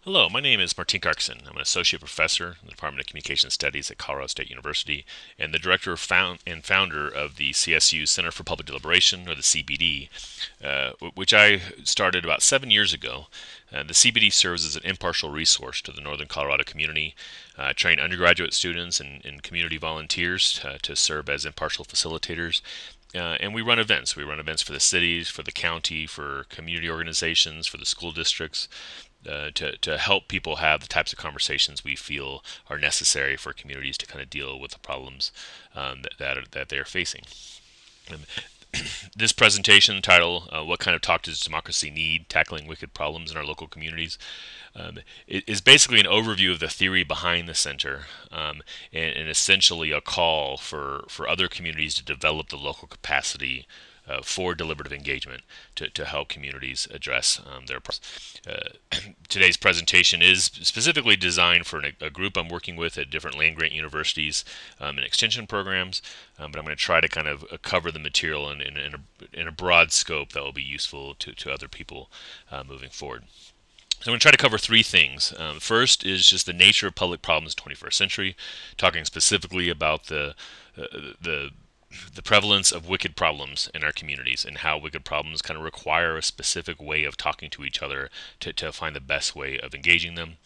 Hello, my name is Martin Carcasson. I'm an associate professor in the Department of Communication Studies at Colorado State University and the director and founder of the CSU Center for Public Deliberation, or the CPD, which I started about 7 years ago. The CPD serves as an impartial resource to the Northern Colorado community. I train undergraduate students and community volunteers to serve as impartial facilitators. And we run events. We run events for the cities, for the county, for community organizations, for the school districts, to help people have the types of conversations we feel are necessary for communities to kind of deal with the problems that they are facing. Um, this presentation title, What Kind of Talk Does Democracy Need? Tackling Wicked Problems in Our Local Communities, is basically an overview of the theory behind the center, and essentially a call for other communities to develop the local capacity for deliberative engagement to help communities address their problems. Today's presentation is specifically designed for a group I'm working with at different land-grant universities and extension programs, but I'm going to try to kind of cover the material in a broad scope that will be useful to other people moving forward. So I'm going to try to cover three things. First is just the nature of public problems in the 21st century, talking specifically about the prevalence of wicked problems in our communities and how wicked problems kind of require a specific way of talking to each other to find the best way of engaging them.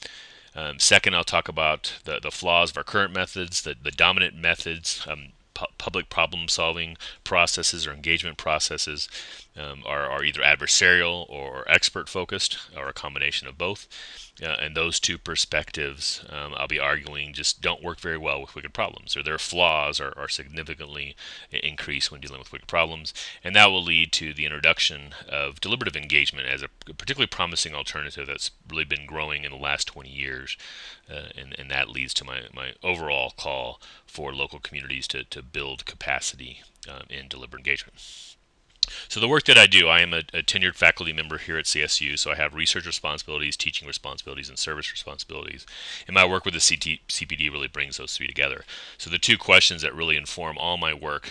Second, I'll talk about the flaws of our current methods, the dominant methods, public problem solving processes or engagement processes are either adversarial or expert focused, or a combination of both. And those two perspectives, I'll be arguing, just don't work very well with wicked problems, or their flaws are significantly increased when dealing with wicked problems. And that will lead to the introduction of deliberative engagement as a particularly promising alternative that's really been growing in the last 20 years. And that leads to my overall call for local communities to build capacity in deliberative engagement. So the work that I do, I am a tenured faculty member here at CSU, so I have research responsibilities, teaching responsibilities, and service responsibilities. And my work with the CPD really brings those three together. So the two questions that really inform all my work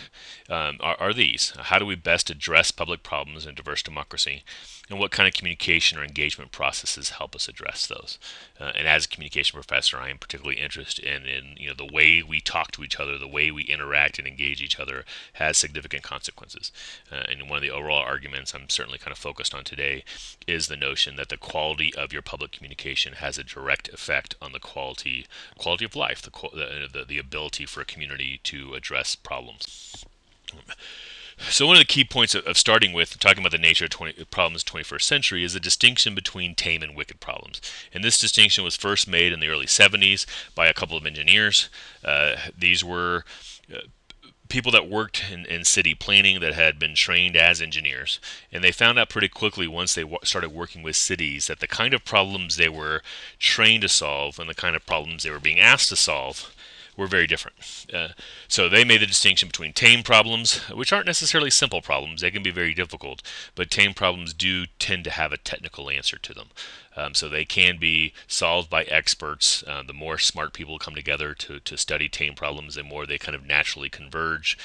are these. How do we best address public problems in a diverse democracy? And what kind of communication or engagement processes help us address those? And as a communication professor, I am particularly interested in the way we talk to each other, the way we interact and engage each other has significant consequences. And one of the overall arguments I'm certainly kind of focused on today is the notion that the quality of your public communication has a direct effect on the quality of life, the ability for a community to address problems. So one of the key points of starting with, talking about the nature of problems in the 21st century, is the distinction between tame and wicked problems. And this distinction was first made in the early 70s by a couple of engineers. These were people that worked in city planning that had been trained as engineers. And they found out pretty quickly, once they started working with cities, that the kind of problems they were trained to solve and the kind of problems they were being asked to solve were very different. So they made the distinction between tame problems, which aren't necessarily simple problems. They can be very difficult, but tame problems do tend to have a technical answer to them. So they can be solved by experts. The more smart people come together to study tame problems, the more they kind of naturally converge.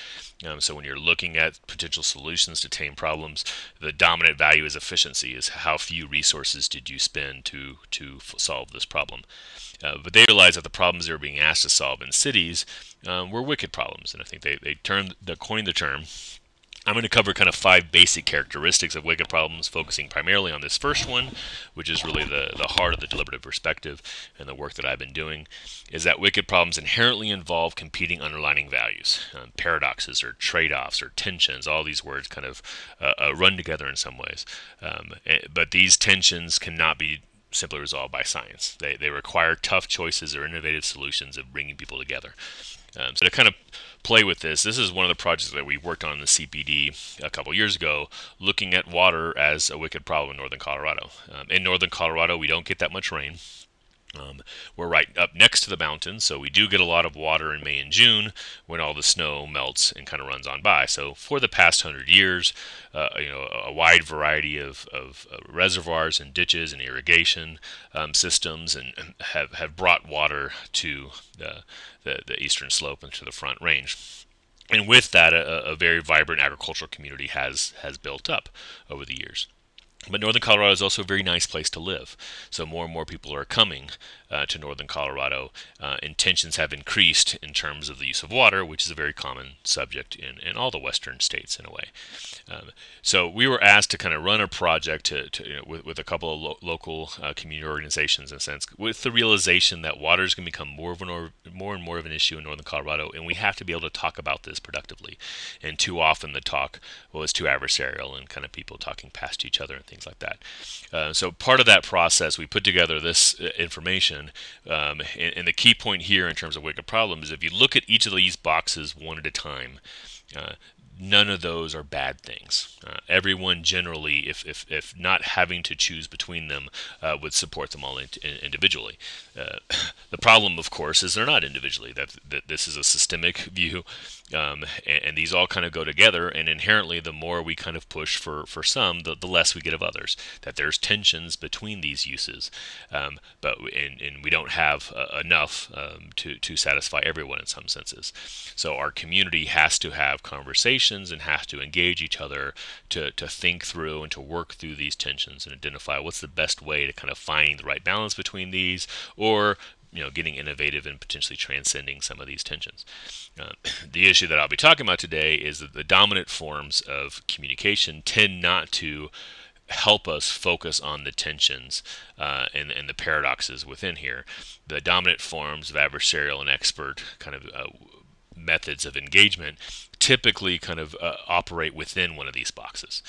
So when you're looking at potential solutions to tame problems, the dominant value is efficiency, is how few resources did you spend to solve this problem. But they realized that the problems they were being asked to solve in cities were wicked problems, and I think they coined the term. I'm going to cover kind of 5 basic characteristics of wicked problems, focusing primarily on this first one, which is really the heart of the deliberative perspective and the work that I've been doing, is that wicked problems inherently involve competing underlying values, paradoxes or trade-offs or tensions. All these words kind of run together in some ways. But these tensions cannot be simply resolved by science. They require tough choices or innovative solutions of bringing people together. So to kind of play with this is one of the projects that we worked on in the CPD a couple years ago, looking at water as a wicked problem in northern Colorado. In northern Colorado, we don't get that much rain. We're right up next to the mountains, so we do get a lot of water in May and June when all the snow melts and kind of runs on by. So for the past 100 years, a wide variety of reservoirs and ditches and irrigation systems and have brought water to the eastern slope and to the Front Range. And with that, a very vibrant agricultural community has built up over the years. But Northern Colorado is also a very nice place to live. So more and more people are coming to Northern Colorado, and tensions have increased in terms of the use of water, which is a very common subject in all the western states in a way. So we were asked to kind of run a project with a couple of local community organizations, in a sense, with the realization that water is going to become more and more of an issue in Northern Colorado, and we have to be able to talk about this productively. And too often the talk was too adversarial and kind of people talking past each other and things like that. So part of that process, we put together this information, and the key point here in terms of wicked problem is if you look at each of these boxes one at a time, none of those are bad things. Everyone generally, if not having to choose between them, would support them all individually. The problem, of course, is they're not individually. That this is a systemic view, and these all kind of go together. And inherently, the more we kind of push for some, the less we get of others. That there's tensions between these uses, but we don't have enough to satisfy everyone in some senses. So our community has to have conversations and has to engage each other to think through and to work through these tensions and identify what's the best way to kind of find the right balance between these, or getting innovative and potentially transcending some of these tensions. The issue that I'll be talking about today is that the dominant forms of communication tend not to help us focus on the tensions and the paradoxes within here. The dominant forms of adversarial and expert kind of methods of engagement typically kind of operate within one of these boxes.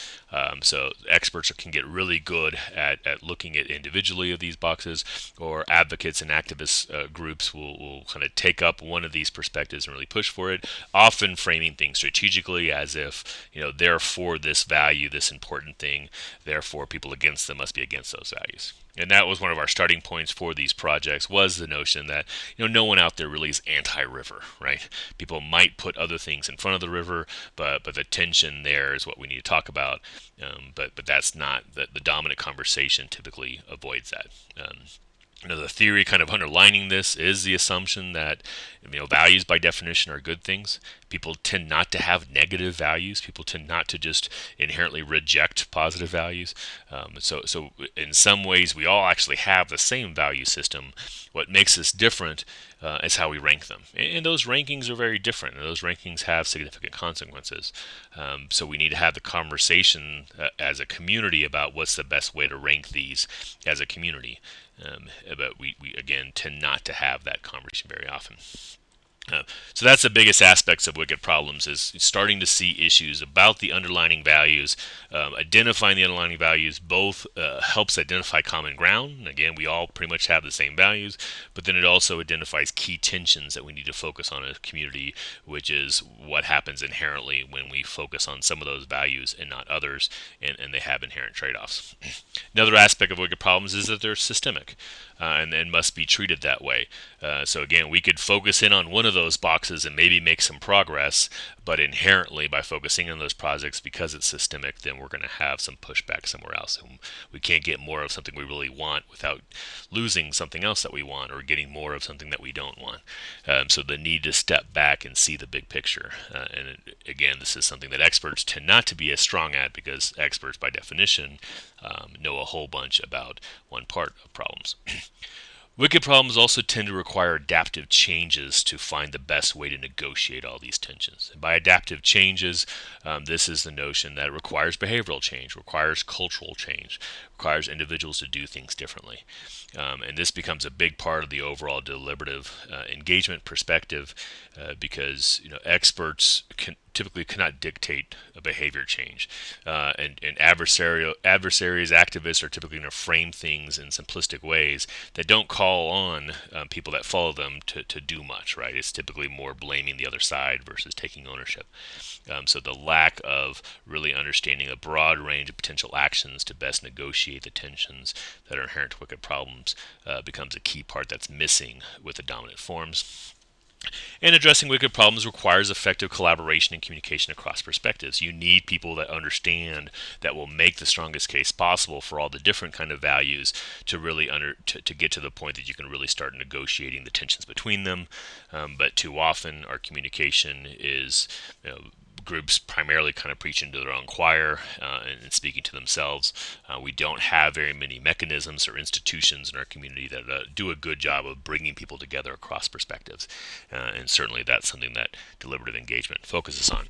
So experts can get really good at looking at individually of these boxes, or advocates and activist groups will kind of take up one of these perspectives and really push for it, often framing things strategically as if, they're for this value, this important thing, therefore people against them must be against those values. And that was one of our starting points for these projects, was the notion that no one out there really is anti-river, right? People might put other things in front of the river, but the tension there is what we need to talk about. But that's not the dominant conversation. Typically avoids that. The theory kind of underlining this is the assumption that values by definition are good things. People tend not to have negative values. People tend not to just inherently reject positive values. So in some ways, we all actually have the same value system. What makes us different is how we rank them. And those rankings are very different, and those rankings have significant consequences. So we need to have the conversation as a community about what's the best way to rank these as a community. But we again tend not to have that conversation very often. So that's the biggest aspects of wicked problems, is starting to see issues about the underlying values. Identifying the underlying values both helps identify common ground. Again, we all pretty much have the same values, but then it also identifies key tensions that we need to focus on as a community, which is what happens inherently when we focus on some of those values and not others, and they have inherent trade-offs. Another aspect of wicked problems is that they're systemic. And must be treated that way. So again, we could focus in on one of those boxes and maybe make some progress, but inherently by focusing on those projects, because it's systemic, then we're going to have some pushback somewhere else. And we can't get more of something we really want without losing something else that we want, or getting more of something that we don't want. So the need to step back and see the big picture. Again, this is something that experts tend not to be as strong at, because experts by definition know a whole bunch about one part of problems. Wicked problems also tend to require adaptive changes to find the best way to negotiate all these tensions. And by adaptive changes, this is the notion that it requires behavioral change, requires cultural change, requires individuals to do things differently. And this becomes a big part of the overall deliberative engagement perspective, because experts typically cannot dictate a behavior change, and adversaries, activists are typically going to frame things in simplistic ways that don't call on people that follow them to do much. Right? It's typically more blaming the other side versus taking ownership. So the lack of really understanding a broad range of potential actions to best negotiate the tensions that are inherent to wicked problems becomes a key part that's missing with the dominant forms. And addressing wicked problems requires effective collaboration and communication across perspectives. You need people that understand, that will make the strongest case possible for all the different kind of values to really to get to the point that you can really start negotiating the tensions between them. But too often our communication is groups primarily kind of preaching to their own choir and speaking to themselves. We don't have very many mechanisms or institutions in our community that do a good job of bringing people together across perspectives. And certainly that's something that deliberative engagement focuses on.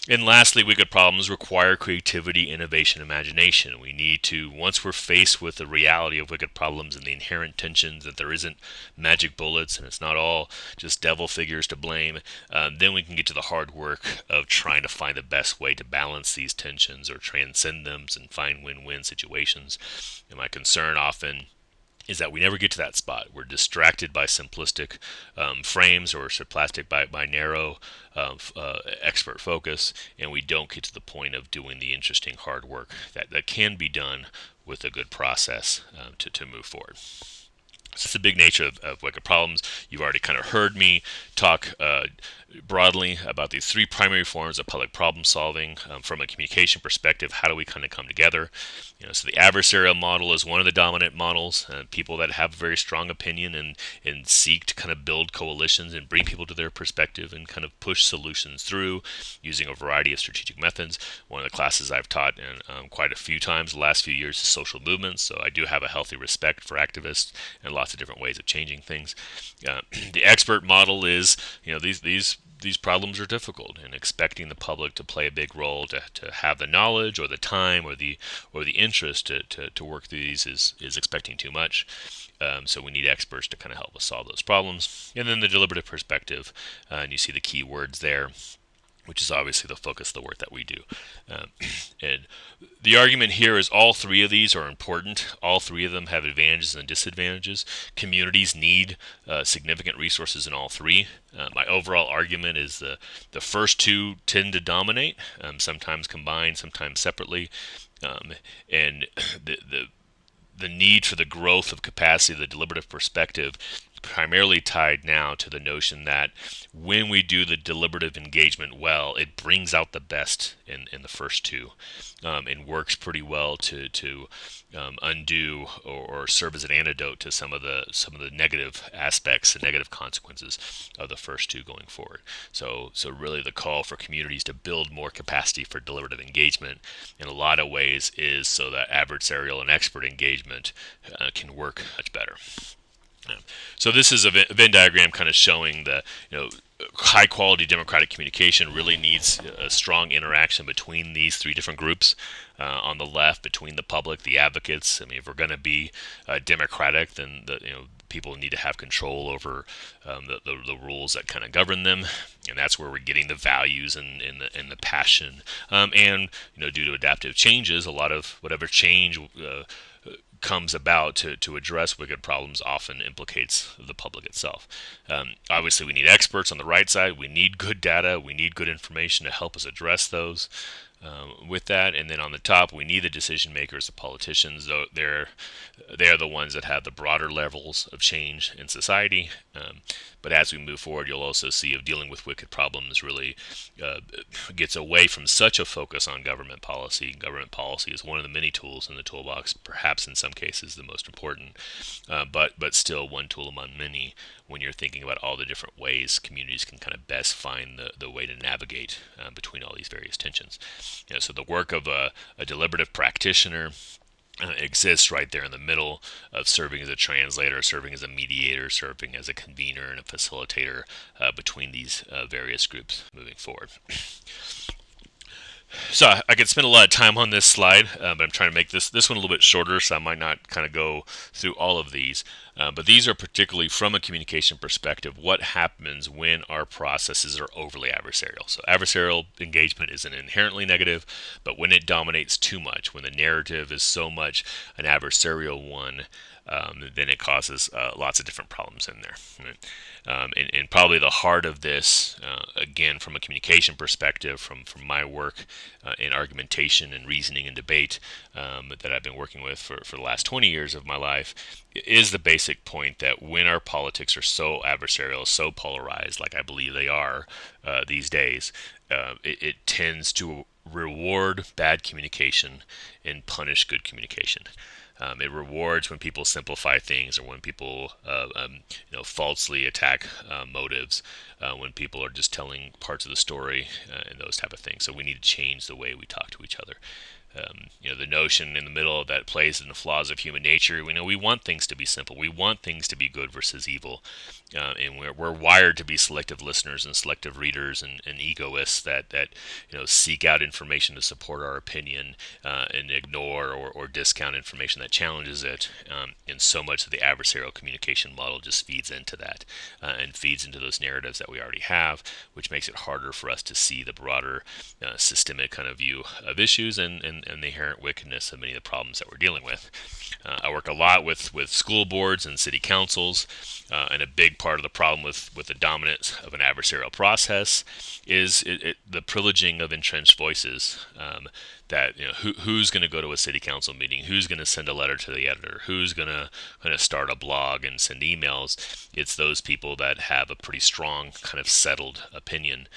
And lastly, wicked problems require creativity, innovation, imagination. We need to, once we're faced with the reality of wicked problems and the inherent tensions, that there isn't magic bullets and it's not all just devil figures to blame, then we can get to the hard work of trying to find the best way to balance these tensions or transcend them and find win-win situations. And my concern often is that we never get to that spot. We're distracted by simplistic frames or simplistic by narrow expert focus, and we don't get to the point of doing the interesting hard work that can be done with a good process to move forward. So it's the big nature of wicked problems. You've already kind of heard me talk broadly about these three primary forms of public problem solving from a communication perspective. How do we kind of come together? So the adversarial model is one of the dominant models. People that have a very strong opinion and seek to kind of build coalitions and bring people to their perspective and kind of push solutions through using a variety of strategic methods. One of the classes I've taught quite a few times the last few years is social movements. So I do have a healthy respect for activists and lots of different ways of changing things. The expert model is, these problems are difficult, and expecting the public to play a big role, to have the knowledge or the time or the interest to work through these is expecting too much. So we need experts to kind of help us solve those problems. And then the deliberative perspective, and you see the key words there, which is obviously the focus of the work that we do. And the argument here is all three of these are important. All three of them have advantages and disadvantages. Communities need significant resources in all three. My overall argument is the first two tend to dominate, sometimes combined, sometimes separately. And the need for the growth of capacity of the deliberative perspective primarily tied now to the notion that when we do the deliberative engagement well, it brings out the best in the first two, and works pretty well to undo or serve as an antidote to some of the negative aspects and negative consequences of the first two going forward. So really the call for communities to build more capacity for deliberative engagement in a lot of ways is so that adversarial and expert engagement can work much better. So this is a Venn diagram kind of showing the high quality democratic communication really needs a strong interaction between these three different groups. On the left, between the public, the advocates. I mean, if we're going to be democratic, then people need to have control over the rules that kind of govern them, and that's where we're getting the values and the passion. And due to adaptive changes, a lot of whatever change comes about to address wicked problems often implicates the public itself. Obviously, we need experts on the right side. We need good data. We need good information to help us address those. With that, and then on the top, we need the decision makers, the politicians. They're the ones that have the broader levels of change in society. But as we move forward, you'll also see of dealing with wicked problems really gets away from such a focus on government policy. Government policy is one of the many tools in the toolbox, perhaps in some cases the most important, but still one tool among many when you're thinking about all the different ways communities can kind of best find the way to navigate between all these various tensions. So the work of a deliberative practitioner exists right there in the middle of serving as a translator, serving as a mediator, serving as a convener and a facilitator between these various groups moving forward. So I could spend a lot of time on this slide, but I'm trying to make this one a little bit shorter, so I might not kind of go through all of these. But these are particularly from a communication perspective, what happens when our processes are overly adversarial. So adversarial engagement isn't inherently negative, but when it dominates too much, when the narrative is so much an adversarial one, then it causes lots of different problems in there. Right? And probably the heart of this, again, from a communication perspective, from my work in argumentation and reasoning and debate that I've been working with for the last 20 years of my life, is the basic point that when our politics are so adversarial, so polarized, like I believe they are these days, it tends to reward bad communication and punish good communication. It rewards when people simplify things, or when people falsely attack motives, when people are just telling parts of the story, and those type of things. So we need to change the way we talk to each other. The notion in the middle of that plays in the flaws of human nature. We want things to be simple. We want things to be good versus evil, and we're wired to be selective listeners and selective readers and egoists that seek out information to support our opinion, and ignore or discount information that challenges it. And so much of the adversarial communication model just feeds into that, and feeds into those narratives that we already have, which makes it harder for us to see the broader systemic kind of view of issues and the inherent wickedness of many of the problems that we're dealing with. I work a lot with school boards and city councils, and a big part of the problem with the dominance of an adversarial process is the privileging of entrenched voices. That who's going to go to a city council meeting, who's going to send a letter to the editor, who's going to start a blog and send emails. It's those people that have a pretty strong kind of settled opinion.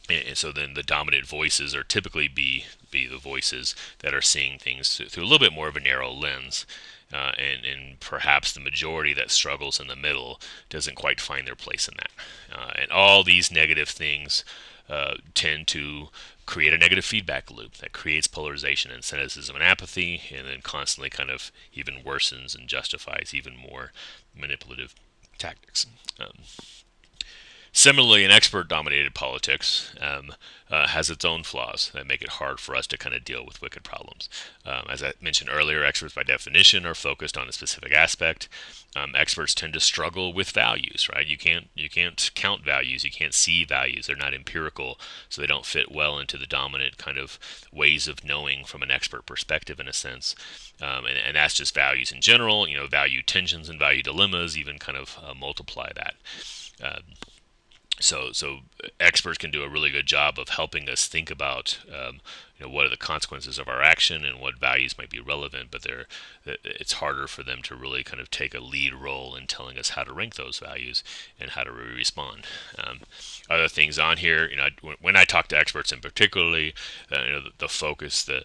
And so then the dominant voices are typically be the voices that are seeing things through a little bit more of a narrow lens. And perhaps the majority that struggles in the middle doesn't quite find their place in that. And all these negative things tend to create a negative feedback loop that creates polarization and cynicism and apathy, and then constantly kind of even worsens and justifies even more manipulative tactics. Similarly, an expert-dominated politics has its own flaws that make it hard for us to kind of deal with wicked problems. As I mentioned earlier, experts by definition are focused on a specific aspect. Experts tend to struggle with values, right? You can't count values, you can't see values. They're not empirical, so they don't fit well into the dominant kind of ways of knowing from an expert perspective, in a sense. And that's just values in general. Value tensions and value dilemmas even kind of multiply that. So experts can do a really good job of helping us think about what are the consequences of our action and what values might be relevant, but it's harder for them to really kind of take a lead role in telling us how to rank those values and how to respond. Other things on here, when I talk to experts in particularly, the focus that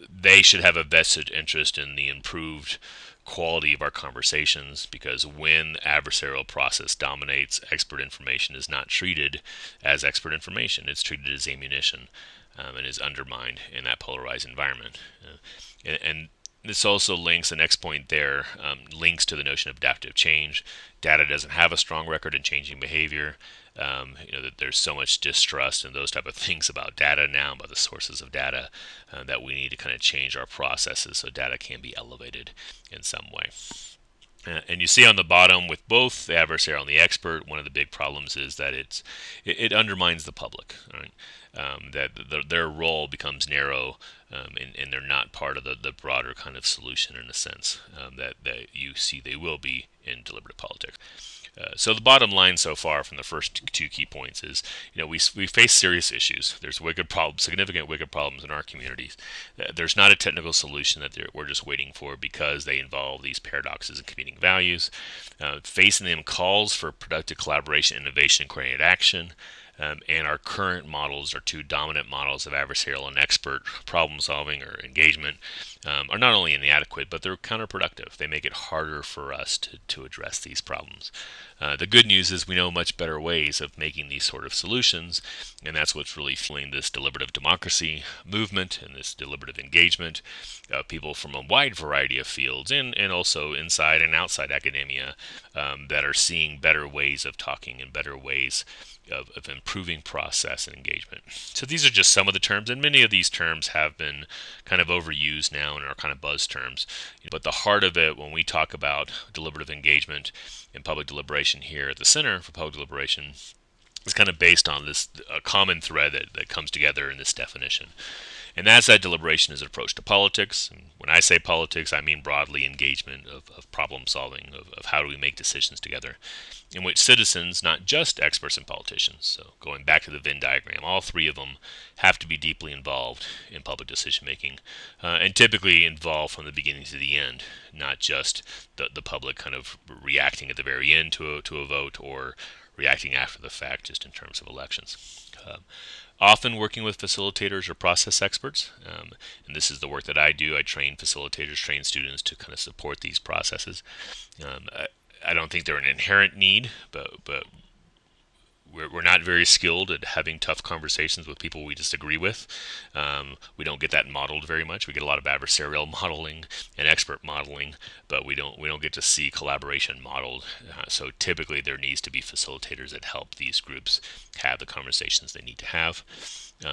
they should have a vested interest in the improved quality of our conversations, because when the adversarial process dominates, expert information is not treated as expert information. It's treated as ammunition, and is undermined in that polarized environment. And this also links, the next point there, links to the notion of adaptive change. Data doesn't have a strong record in changing behavior. That there's so much distrust and those type of things about data now, about the sources of data, that we need to kind of change our processes so data can be elevated in some way. And you see on the bottom, with both the adversarial and the expert, one of the big problems is that it undermines the public, right? That their role becomes narrow, and they're not part of the broader kind of solution, in a sense, that you see they will be in deliberative politics. So the bottom line so far from the first two key points is, we face serious issues. There's significant wicked problems in our communities. There's not a technical solution that we're just waiting for, because they involve these paradoxes and competing values. Facing them calls for productive collaboration, innovation, and coordinated action. And our current models, our two dominant models of adversarial and expert problem solving or engagement, are not only inadequate, but they're counterproductive. They make it harder for us to address these problems. The good news is we know much better ways of making these sort of solutions, and that's what's really fueling this deliberative democracy movement and this deliberative engagement. People from a wide variety of fields, and also inside and outside academia, that are seeing better ways of talking and better ways of improving process and engagement. So these are just some of the terms, and many of these terms have been kind of overused now and are kind of buzz terms. But the heart of it, when we talk about deliberative engagement and public deliberation here at the Center for Public Deliberation, is kind of based on this common thread that comes together in this definition. And that's that deliberation is an approach to politics. And when I say politics, I mean broadly engagement of problem solving, of how do we make decisions together, in which citizens, not just experts and politicians, so going back to the Venn diagram, all three of them have to be deeply involved in public decision making, and typically involved from the beginning to the end, not just the public kind of reacting at the very end to a vote, or reacting after the fact, just in terms of elections. Often working with facilitators or process experts, and this is the work that I do. I train facilitators, train students to kind of support these processes. I don't think they're an inherent need, but we're not very skilled at having tough conversations with people we disagree with. We don't get that modeled very much. We get a lot of adversarial modeling and expert modeling, but we don't get to see collaboration modeled. So typically there needs to be facilitators that help these groups have the conversations they need to have.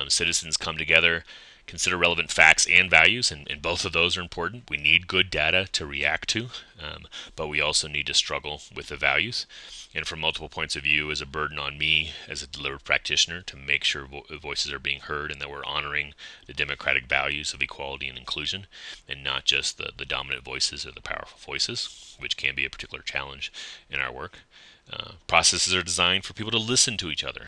Citizens come together, consider relevant facts and values, and both of those are important. We need good data to react to, but we also need to struggle with the values. And from multiple points of view, is a burden on me as a deliberative practitioner to make sure voices are being heard and that we're honoring the democratic values of equality and inclusion, and not just the dominant voices or the powerful voices, which can be a particular challenge in our work. Processes are designed for people to listen to each other.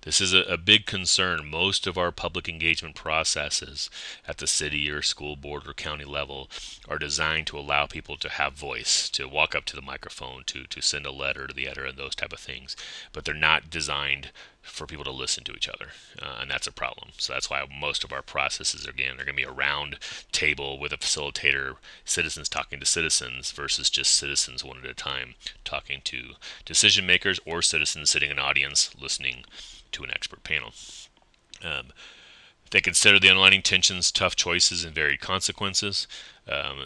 This is a big concern. Most of our public engagement processes at the city or school board or county level are designed to allow people to have voice, to walk up to the microphone, to send a letter to the editor and those type of things. But they're not designed for people to listen to each other, and that's a problem. So that's why most of our processes, again, are going to be a round table with a facilitator, citizens talking to citizens versus just citizens one at a time talking to decision makers, or citizens sitting in an audience listening to an expert panel. They consider the underlying tensions, tough choices, and varied consequences.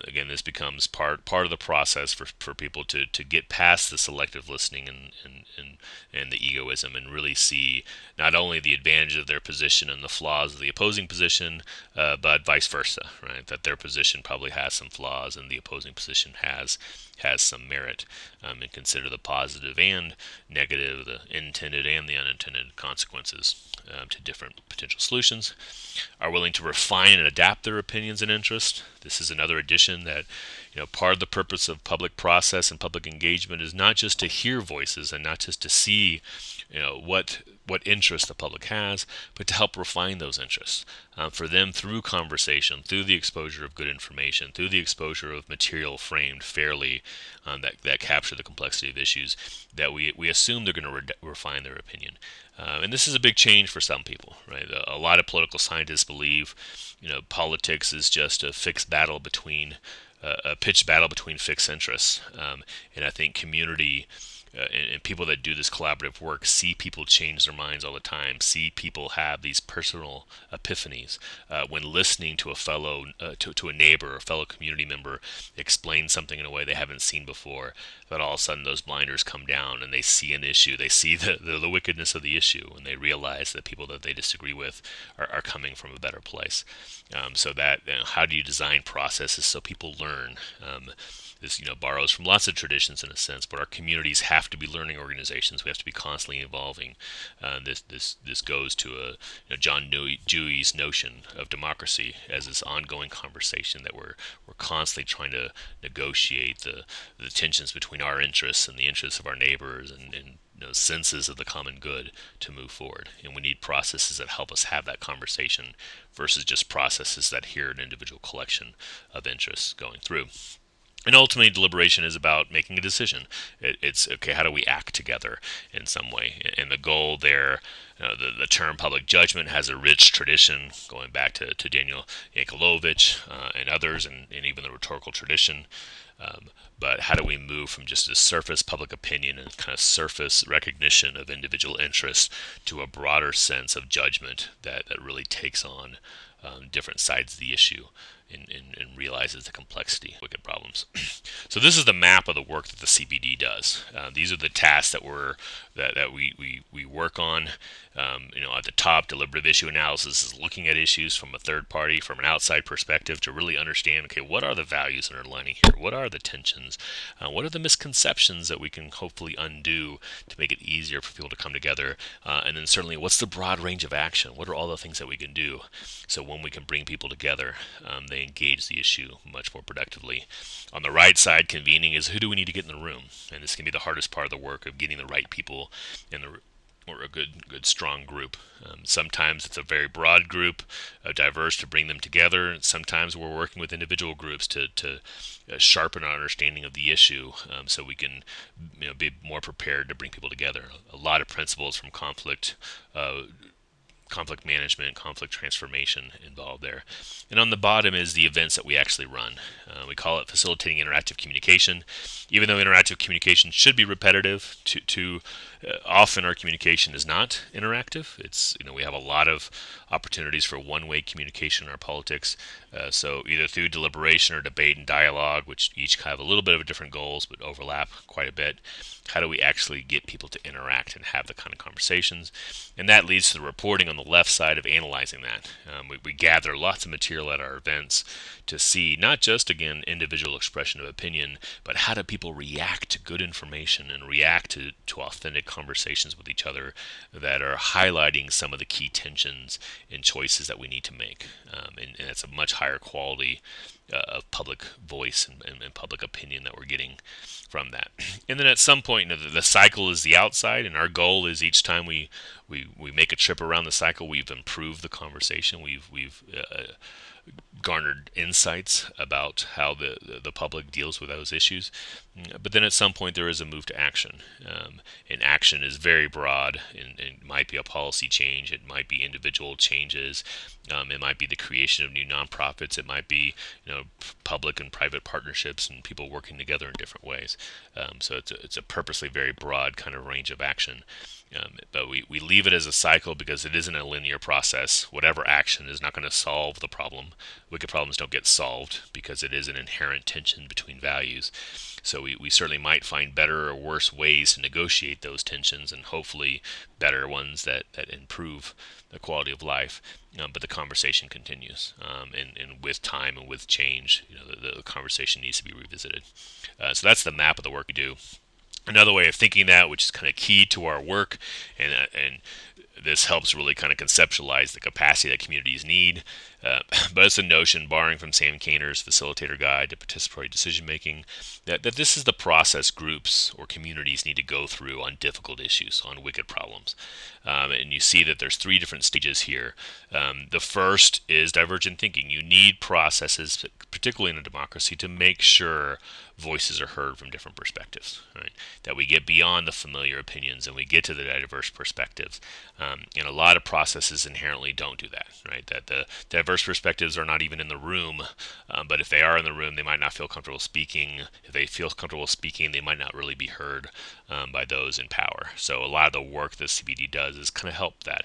Again, this becomes part of the process for people to get past the selective listening and the egoism, and really see not only the advantage of their position and the flaws of the opposing position, but vice versa, right? That their position probably has some flaws and the opposing position has some merit, and consider the positive and negative, the intended and the unintended consequences to different potential solutions. Are willing to refine and adapt their opinions and interests. This is another addition that, part of the purpose of public process and public engagement is not just to hear voices and not just to see, what interest the public has, but to help refine those interests. For them, through conversation, through the exposure of good information, through the exposure of material framed fairly, that capture the complexity of issues, that we assume they're going to refine their opinion. And this is a big change for some people, right? A lot of political scientists believe, politics is just a pitched battle between fixed interests. And I think community and people that do this collaborative work see people change their minds all the time, see people have these personal epiphanies when listening to a fellow, to a neighbor or fellow community member explain something in a way they haven't seen before, that all of a sudden those blinders come down and they see an issue, they see the wickedness of the issue, and they realize that people that they disagree with are coming from a better place. So that, how do you design processes so people learn? This borrows from lots of traditions in a sense, but our communities have to be learning organizations. We have to be constantly evolving. This goes to John Dewey's notion of democracy as this ongoing conversation that we're constantly trying to negotiate the tensions between our interests and the interests of our neighbors and senses of the common good to move forward. And we need processes that help us have that conversation versus just processes that hear an individual collection of interests going through. And ultimately, deliberation is about making a decision. It's, okay, how do we act together in some way? And the goal there, the term public judgment has a rich tradition going back to Daniel Yankelovich and others, and even the rhetorical tradition. But how do we move from just a surface public opinion and kind of surface recognition of individual interests to a broader sense of judgment that really takes on different sides of the issue and realizes the complexity of wicked problems. So this is the map of the work that the CBD does. These are the tasks that we work on. At the top, deliberative issue analysis is looking at issues from a third party, from an outside perspective, to really understand, okay, what are the values that are aligning here? What are the tensions? What are the misconceptions that we can hopefully undo to make it easier for people to come together? And then certainly, what's the broad range of action? What are all the things that we can do? So when we can bring people together, they engage the issue much more productively. On the right side, convening is who do we need to get in the room? And this can be the hardest part of the work of getting the right people in or a good strong group. Sometimes it's a very broad group, diverse, to bring them together. Sometimes we're working with individual groups to sharpen our understanding of the issue, so we can be more prepared to bring people together. A lot of principles from conflict management, conflict transformation involved there. And on the bottom is the events that we actually run. We call it facilitating interactive communication. Even though interactive communication should be repetitive, too often our communication is not interactive. It's we have a lot of opportunities for one-way communication in our politics. So either through deliberation or debate and dialogue, which each have a little bit of different goals but overlap quite a bit. How do we actually get people to interact and have the kind of conversations? And that leads to the reporting on the left side of analyzing that. We gather lots of material at our events to see not just, again, individual expression of opinion, but how do people react to good information and react to authentic conversations with each other that are highlighting some of the key tensions and choices that we need to make. And it's a much higher quality of public voice and public opinion that we're getting from that. And then at some point, the cycle is the outside, and our goal is each time we make a trip around the cycle, we've improved the conversation. We've garnered insights about how the public deals with those issues. But then at some point there is a move to action. And action is very broad, and it might be a policy change, it might be individual changes, it might be the creation of new nonprofits, it might be public and private partnerships and people working together in different ways. So it's a purposely very broad kind of range of action. But we leave it as a cycle because it isn't a linear process. Whatever action is not going to solve the problem. Wicked problems don't get solved because it is an inherent tension between values. So we certainly might find better or worse ways to negotiate those tensions, and hopefully better ones that improve the quality of life. But the conversation continues, and with time and with change, the conversation needs to be revisited. So that's the map of the work we do. Another way of thinking that, which is kind of key to our work, and this helps really kind of conceptualize the capacity that communities need. But it's a notion, borrowing from Sam Kainer's Facilitator Guide to Participatory Decision Making, that this is the process groups or communities need to go through on difficult issues, on wicked problems. And you see that there's 3 different stages here. The first is divergent thinking. You need processes, particularly in a democracy, to make sure voices are heard from different perspectives, right? That we get beyond the familiar opinions and we get to the diverse perspectives. And a lot of processes inherently don't do that, right? That the diverse perspectives are not even in the room, but if they are in the room, they might not feel comfortable speaking. If they feel comfortable speaking, they might not really be heard by those in power. So a lot of the work that CBD does is kind of help that.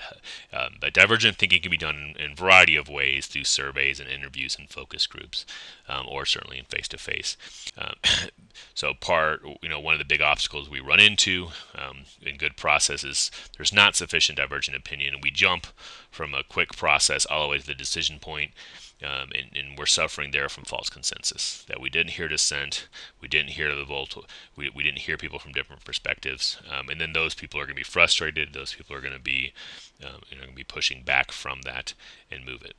But divergent thinking can be done in a variety of ways through surveys and interviews and focus groups, or certainly in face-to-face. So one of the big obstacles we run into in good processes, there's not sufficient divergent opinion, and we jump from a quick process all the way to the decision point, and we're suffering there from false consensus, that we didn't hear dissent, we didn't hear we didn't hear people from different perspectives, and then those people are going to be frustrated, those people are going to be going to be pushing back from that and move it.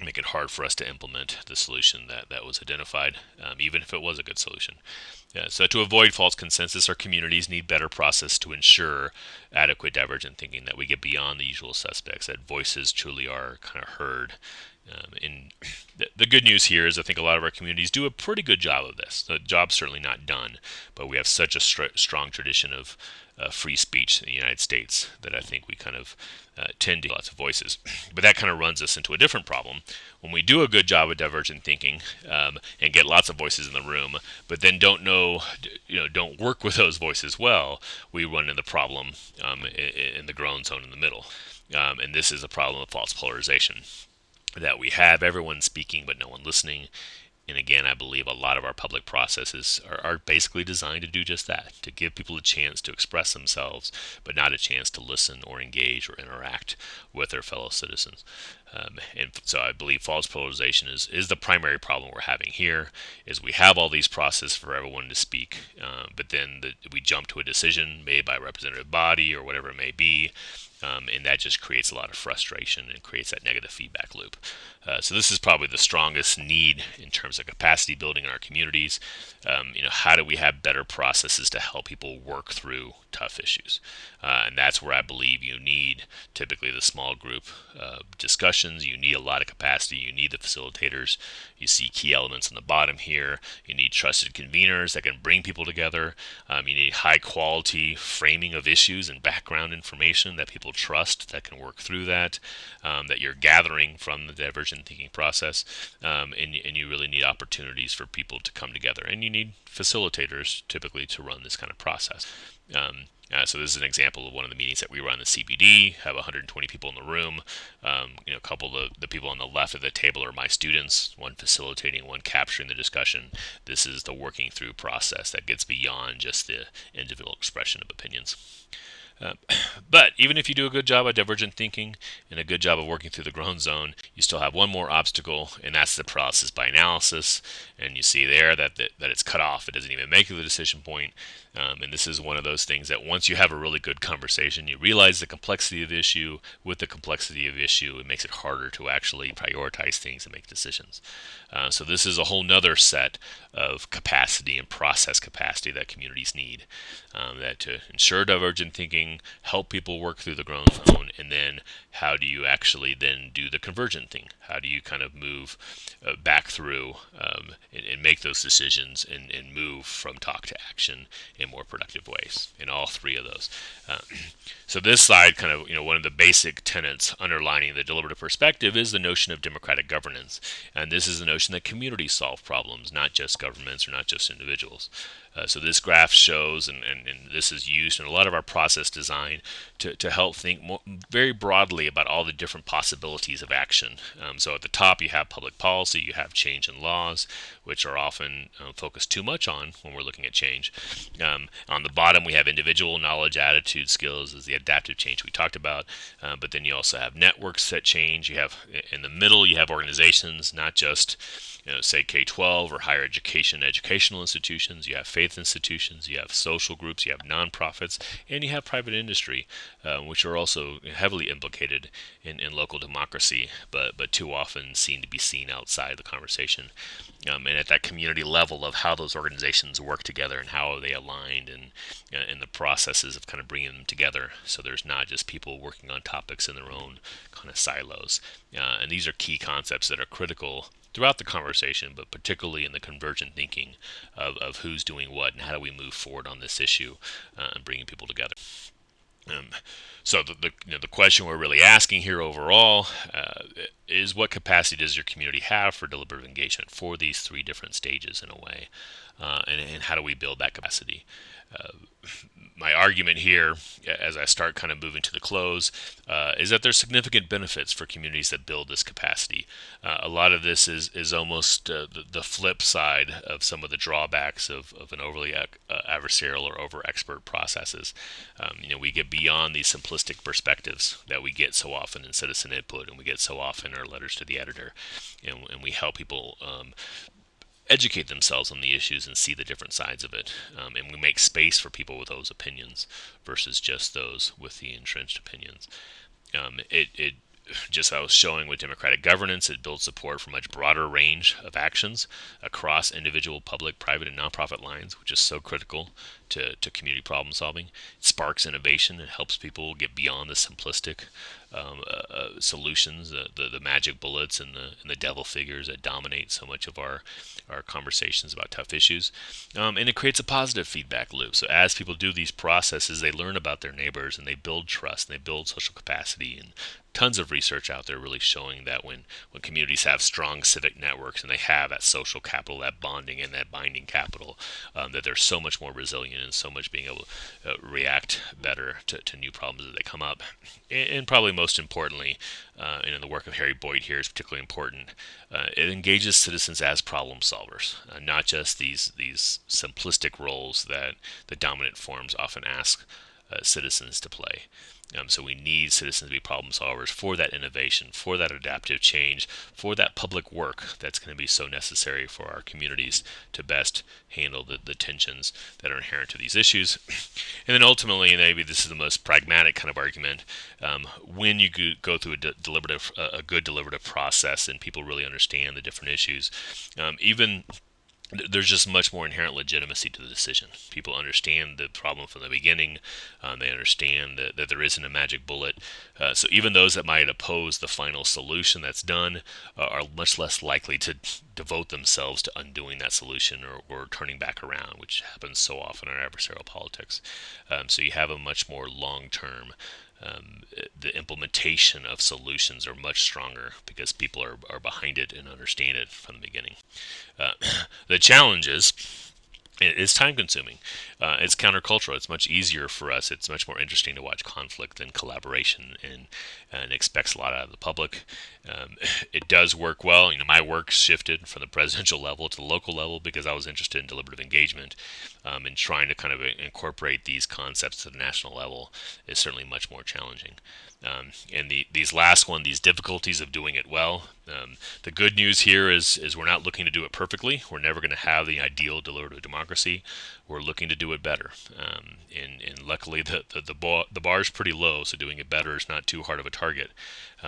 Make it hard for us to implement the solution that was identified, even if it was a good solution. So to avoid false consensus, our communities need better process to ensure adequate divergent thinking, that we get beyond the usual suspects, that voices truly are kind of heard. And the good news here is I think a lot of our communities do a pretty good job of this. The job's certainly not done, but we have such a strong tradition of free speech in the United States that I think we kind of tend to lots of voices. But that kind of runs us into a different problem. When we do a good job of divergent thinking and get lots of voices in the room, but then don't work with those voices well, we run into the problem in the groan zone in the middle. And this is a problem of false polarization, that we have everyone speaking but no one listening. And again, I believe a lot of our public processes are basically designed to do just that, to give people a chance to express themselves, but not a chance to listen or engage or interact with their fellow citizens. And so I believe false polarization is the primary problem we're having here. Is we have all these processes for everyone to speak, but then we jump to a decision made by a representative body or whatever it may be, and that just creates a lot of frustration and creates that negative feedback loop. So this is probably the strongest need in terms of capacity building in our communities. How do we have better processes to help people work through tough issues? And that's where I believe you need typically the small group discussions. You need a lot of capacity. You need the facilitators. You see key elements on the bottom here. You need trusted conveners that can bring people together. You need high quality framing of issues and background information that people trust that can work through that you're gathering from the divergent thinking process. And you really need opportunities for people to come together. And you need facilitators typically to run this kind of process. So this is an example of one of the meetings that we run in the CBD. Have 120 people in the room. A couple of the people on the left of the table are my students, one facilitating, one capturing the discussion. This is the working through process that gets beyond just the individual expression of opinions. But even if you do a good job of divergent thinking and a good job of working through the groan zone, you still have one more obstacle, and that's the paralysis by analysis. And you see there that it's cut off. It doesn't even make it to the decision point. And this is one of those things that once you have a really good conversation, you realize the complexity of the issue. With the complexity of the issue, it makes it harder to actually prioritize things and make decisions. So this is a whole nother set of capacity and process capacity that communities need. That to ensure divergent thinking, help people work through the groan zone, and then how do you actually then do the convergent thing? How do you kind of move back through and make those decisions and move from talk to action in more productive ways in all three of those? So this slide kind of, one of the basic tenets underlining the deliberative perspective is the notion of democratic governance. And this is the notion that communities solve problems, not just governments or not just individuals. So this graph shows, and this is used in a lot of our process design to help think very broadly about all the different possibilities of action. So at the top you have public policy, you have change in laws, which are often focused too much on when we're looking at change. On the bottom we have individual knowledge, attitude, skills as the adaptive change we talked about. But then you also have networks that change. You have in the middle you have organizations, not just say K-12 or higher education, educational institutions. You have faith institutions, you have social groups, you have nonprofits, and you have private industry, which are also heavily implicated in local democracy, but too often seem to be seen outside the conversation. And at that community level of how those organizations work together and how are they aligned and the processes of kind of bringing them together, so there's not just people working on topics in their own kind of silos. And these are key concepts that are critical throughout the conversation, but particularly in the convergent thinking of who's doing what and how do we move forward on this issue and bringing people together. So the question we're really asking here overall is what capacity does your community have for deliberative engagement for these three different stages in a way, and how do we build that capacity? My argument here, as I start kind of moving to the close, is that there's significant benefits for communities that build this capacity. A lot of this is almost the flip side of some of the drawbacks of an overly adversarial or over-expert processes. We get beyond these simplistic perspectives that we get so often in citizen input, and we get so often in our letters to the editor, and we help people educate themselves on the issues and see the different sides of it. And we make space for people with those opinions versus just those with the entrenched opinions. It just I was showing with democratic governance, it builds support for a much broader range of actions across individual, public, private, and nonprofit lines, which is so critical to community problem solving. It sparks innovation. It helps people get beyond the simplistic solutions, the magic bullets and the devil figures that dominate so much of our conversations about tough issues. And it creates a positive feedback loop. So as people do these processes, they learn about their neighbors and they build trust and they build social capacity. And tons of research out there really showing that when communities have strong civic networks and they have that social capital, that bonding and that binding capital, that they're so much more resilient and so much being able to react better to new problems as they come up. And probably most importantly, and the work of Harry Boyd here is particularly important, it engages citizens as problem solvers, not just these simplistic roles that the dominant forms often ask citizens to play. So we need citizens to be problem solvers for that innovation, for that adaptive change, for that public work that's going to be so necessary for our communities to best handle the tensions that are inherent to these issues. And then ultimately, and maybe this is the most pragmatic kind of argument, when you go through a good deliberative process and people really understand the different issues, even there's just much more inherent legitimacy to the decision. People understand the problem from the beginning. They understand that there isn't a magic bullet. So even those that might oppose the final solution that's done are much less likely to devote themselves to undoing that solution or turning back around, which happens so often in our adversarial politics. So you have a much more long-term the implementation of solutions are much stronger because people are behind it and understand it from the beginning. The challenge is it's time consuming. It's countercultural. It's much easier for us. It's much more interesting to watch conflict than collaboration, and expects a lot out of the public. It does work well. My work shifted from the presidential level to the local level because I was interested in deliberative engagement, and trying to kind of incorporate these concepts to the national level is certainly much more challenging. And these last one, these difficulties of doing it well. The good news here is we're not looking to do it perfectly. We're never going to have the ideal deliberative democracy. We're looking to do it better. And luckily the bar is pretty low, so doing it better is not too hard of a target.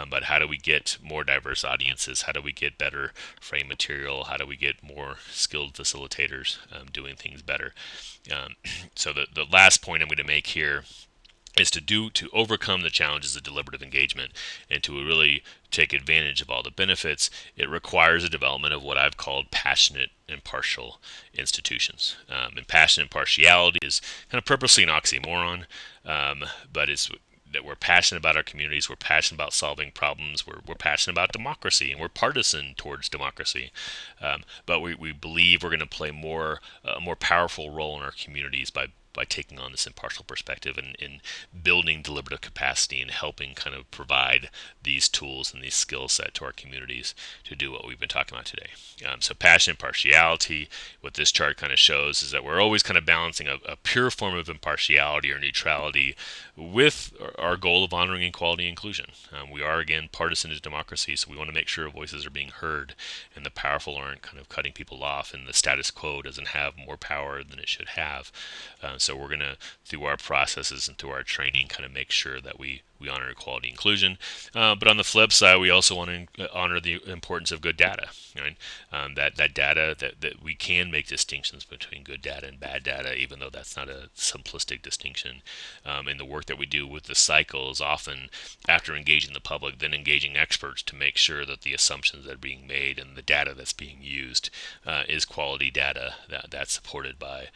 But how do we get more diverse audiences? How do we get better frame material? How do we get more skilled facilitators doing things better? So the last point I'm going to make here is to overcome the challenges of deliberative engagement and to really take advantage of all the benefits. It requires a development of what I've called passionate, impartial institutions. And passionate impartiality is kind of purposely an oxymoron, but it's that we're passionate about our communities, we're passionate about solving problems, we're passionate about democracy, and we're partisan towards democracy. But we believe we're going to play a more powerful role in our communities by taking on this impartial perspective and building deliberative capacity and helping kind of provide these tools and these skill set to our communities to do what we've been talking about today. So passion, impartiality, what this chart kind of shows is that we're always kind of balancing a pure form of impartiality or neutrality with our goal of honoring equality and inclusion. We are, again, partisan to democracy, so we want to make sure voices are being heard and the powerful aren't kind of cutting people off and the status quo doesn't have more power than it should have. So we're going to, through our processes and through our training, kind of make sure that we honor equality and inclusion. But on the flip side, we also want to honor the importance of good data, right? That data, that we can make distinctions between good data and bad data, even though that's not a simplistic distinction. And the work that we do with the cycle is often after engaging the public, then engaging experts to make sure that the assumptions that are being made and the data that's being used is quality data that's supported by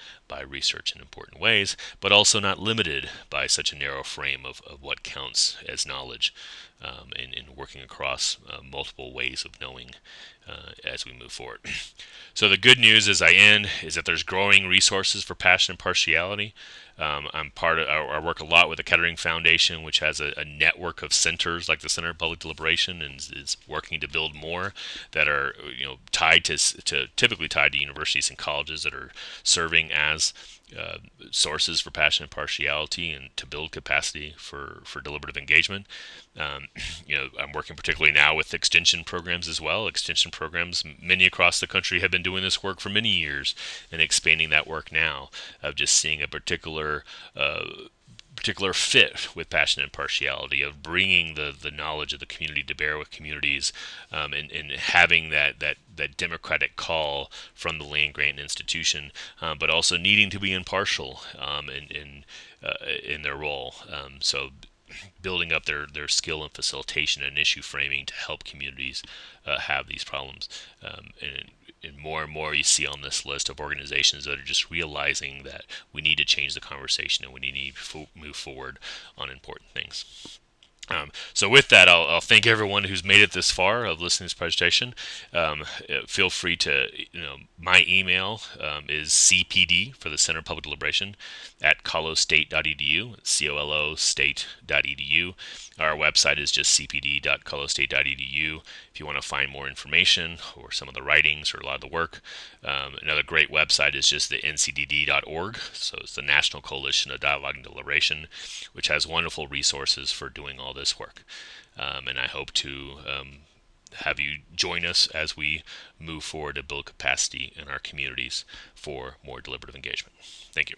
research in important ways, but also not limited by such a narrow frame of what counts as knowledge, and working across multiple ways of knowing as we move forward. So the good news as I end is that there's growing resources for passion and partiality. I'm part of, I work a lot with the Kettering Foundation, which has a network of centers like the Center of Public Deliberation, and is working to build more that are tied to typically tied to universities and colleges that are serving as sources for passion and partiality and to build capacity for deliberative engagement. I'm working particularly now with extension programs as well. Extension programs, many across the country, have been doing this work for many years and expanding that work now, of just seeing a particular fit with passion and partiality, of bringing the knowledge of the community to bear with communities, and having that democratic call from the land grant institution, but also needing to be impartial in their role. So building up their skill in facilitation and issue framing to help communities have these problems. And more you see on this list of organizations that are just realizing that we need to change the conversation and we need to move forward on important things. So with that, I'll thank everyone who's made it this far of listening to this presentation. Feel free to, my email is cpd for the Center of Public Deliberation at colostate.edu, COLO state.edu. Our website is just cpd.colostate.edu if you want to find more information or some of the writings or a lot of the work. Another great website is just the ncdd.org. So it's the National Coalition of Dialogue and Deliberation, which has wonderful resources for doing all this work. And I hope to have you join us as we move forward to build capacity in our communities for more deliberative engagement. Thank you.